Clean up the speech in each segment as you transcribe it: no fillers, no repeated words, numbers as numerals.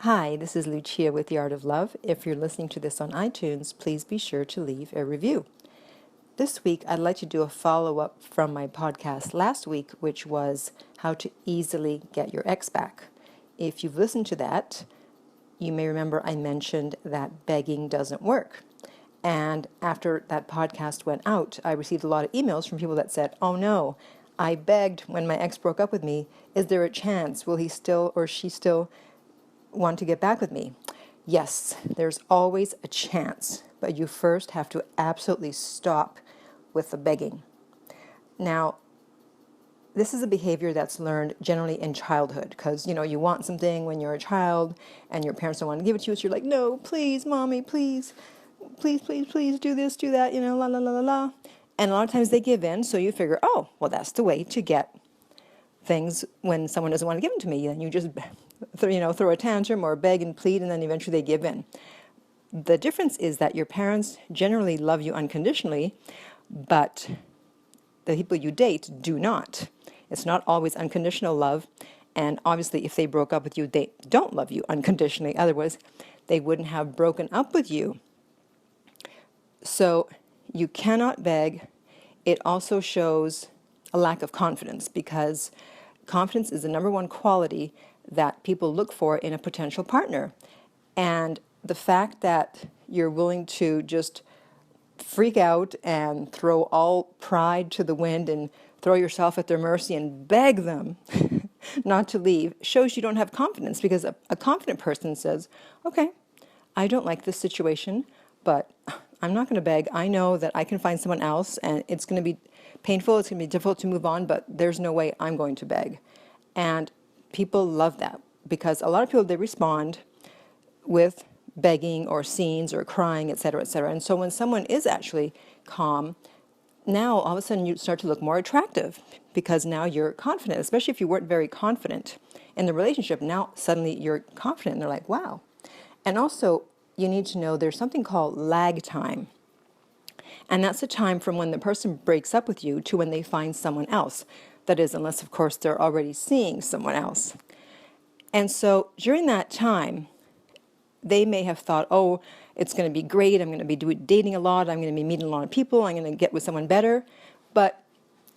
Hi, this is Lucia with The Art of Love. If you're listening to this on iTunes, please be sure to leave a review. This week, I'd like to do a follow-up from my podcast last week, which was how to easily get your ex back. If you've listened to that, you may remember I mentioned that begging doesn't work. And after that podcast went out, I received a lot of emails from people that said, oh no, I begged when my ex broke up with me. Is there a chance? Will he still or she still want to get back with me? Yes, there's always a chance, but you first have to absolutely stop with the begging. Now, this is a behavior that's learned generally in childhood because, you want something when you're a child and your parents don't want to give it to you, so you're like, no, please, mommy, please, please, please, please do this, do that, la, la, la, la, la. And a lot of times they give in, so you figure, oh, well, that's the way to get things when someone doesn't want to give them to me. Then you just throw a tantrum or beg and plead, and then eventually they give in. The difference is that your parents generally love you unconditionally, but the people you date do not. It's not always unconditional love, and obviously if they broke up with you, they don't love you unconditionally. Otherwise, they wouldn't have broken up with you. So you cannot beg. It also shows a lack of confidence, because confidence is the number one quality that people look for in a potential partner. And the fact that you're willing to just freak out and throw all pride to the wind and throw yourself at their mercy and beg them not to leave shows you don't have confidence, because a confident person says, okay, I don't like this situation, but I'm not going to beg. I know that I can find someone else, and it's going to be painful, it's going to be difficult to move on, but there's no way I'm going to beg. And people love that, because a lot of people, they respond with begging or scenes or crying, etc., etc. And so when someone is actually calm, now all of a sudden you start to look more attractive, because now you're confident, especially if you weren't very confident in the relationship. Now suddenly you're confident and they're like, wow. And also you need to know there's something called lag time. And that's the time from when the person breaks up with you to when they find someone else. That is, unless, of course, they're already seeing someone else. And so during that time, they may have thought, oh, it's going to be great. I'm going to be dating a lot. I'm going to be meeting a lot of people. I'm going to get with someone better. But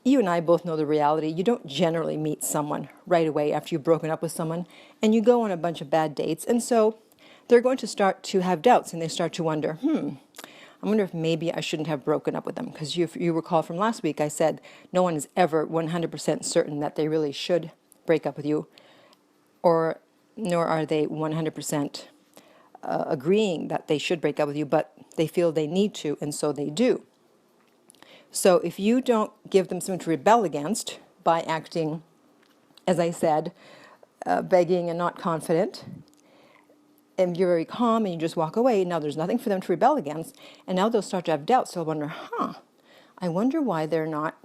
you and I both know the reality. You don't generally meet someone right away after you've broken up with someone. And you go on a bunch of bad dates. And so they're going to start to have doubts, and they start to wonder, I wonder if maybe I shouldn't have broken up with them. Because if you recall from last week, I said no one is ever 100% certain that they really should break up with you, or nor are they 100% agreeing that they should break up with you, but they feel they need to, and so they do. So if you don't give them something to rebel against by acting, as I said, begging and not confident, and you're very calm and you just walk away, now there's nothing for them to rebel against, and now they'll start to have doubts. So they'll wonder, I wonder why they're not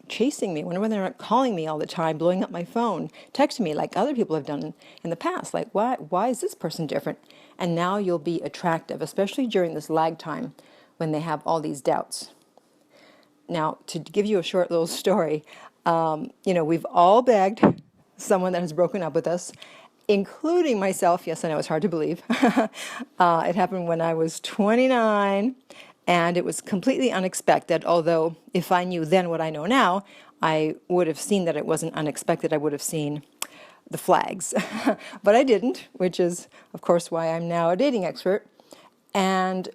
chasing me. I wonder why they're not calling me all the time, blowing up my phone, texting me like other people have done in the past. Like, why is this person different? And now you'll be attractive, especially during this lag time when they have all these doubts. Now, to give you a short little story, we've all begged someone that has broken up with us, including myself. Yes, I know, it's hard to believe. It happened when I was 29, and it was completely unexpected, although if I knew then what I know now, I would have seen that it wasn't unexpected. I would have seen the flags. But I didn't, which is, of course, why I'm now a dating expert. And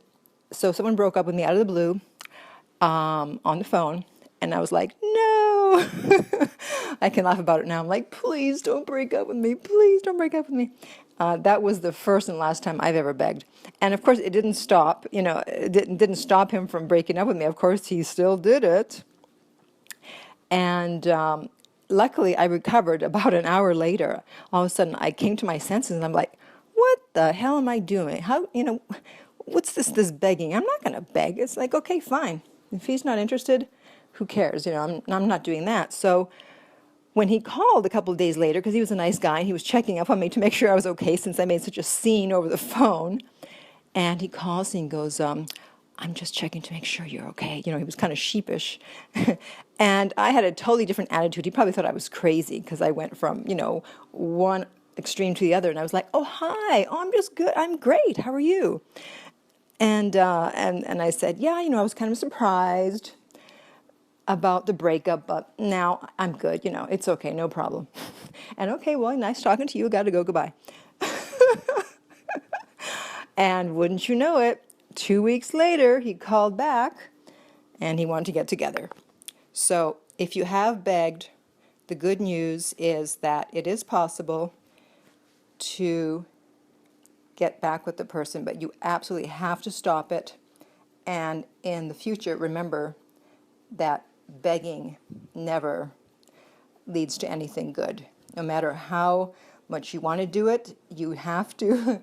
so someone broke up with me out of the blue on the phone, and I was like, no. I can laugh about it now. I'm like, please don't break up with me. Please don't break up with me. That was the first and last time I've ever begged. And of course, it didn't stop. It didn't stop him from breaking up with me. Of course, he still did it. And luckily, I recovered about an hour later. All of a sudden, I came to my senses, and I'm like, what the hell am I doing? What's this begging? I'm not going to beg. It's like, okay, fine. If he's not interested, who cares? I'm not doing that. So when he called a couple of days later, because he was a nice guy, and he was checking up on me to make sure I was okay since I made such a scene over the phone, and he calls and he goes, I'm just checking to make sure you're okay. He was kind of sheepish. And I had a totally different attitude. He probably thought I was crazy because I went from, one extreme to the other. And I was like, oh, hi, oh, I'm just good. I'm great. How are you? And I said, yeah, I was kind of surprised about the breakup, but now I'm good. It's okay, no problem. And okay, well, nice talking to you. Got to go. Goodbye. And wouldn't you know it, 2 weeks later, he called back and he wanted to get together. So if you have begged, the good news is that it is possible to get back with the person, but you absolutely have to stop it. And in the future, remember that begging never leads to anything good. No matter how much you want to do it, you have to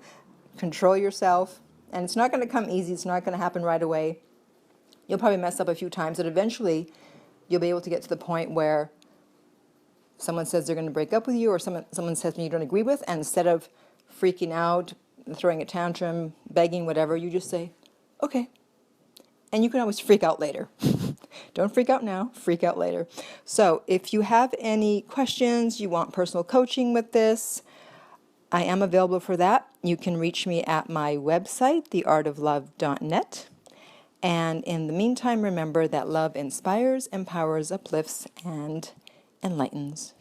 control yourself. And it's not going to come easy. It's not going to happen right away. You'll probably mess up a few times, but eventually you'll be able to get to the point where someone says they're going to break up with you, or someone says something you don't agree with, and instead of freaking out, throwing a tantrum, begging, whatever, you just say, okay. And you can always freak out later. Don't freak out now, freak out later. So if you have any questions, you want personal coaching with this, I am available for that. You can reach me at my website, theartoflove.net. And in the meantime, remember that love inspires, empowers, uplifts, and enlightens.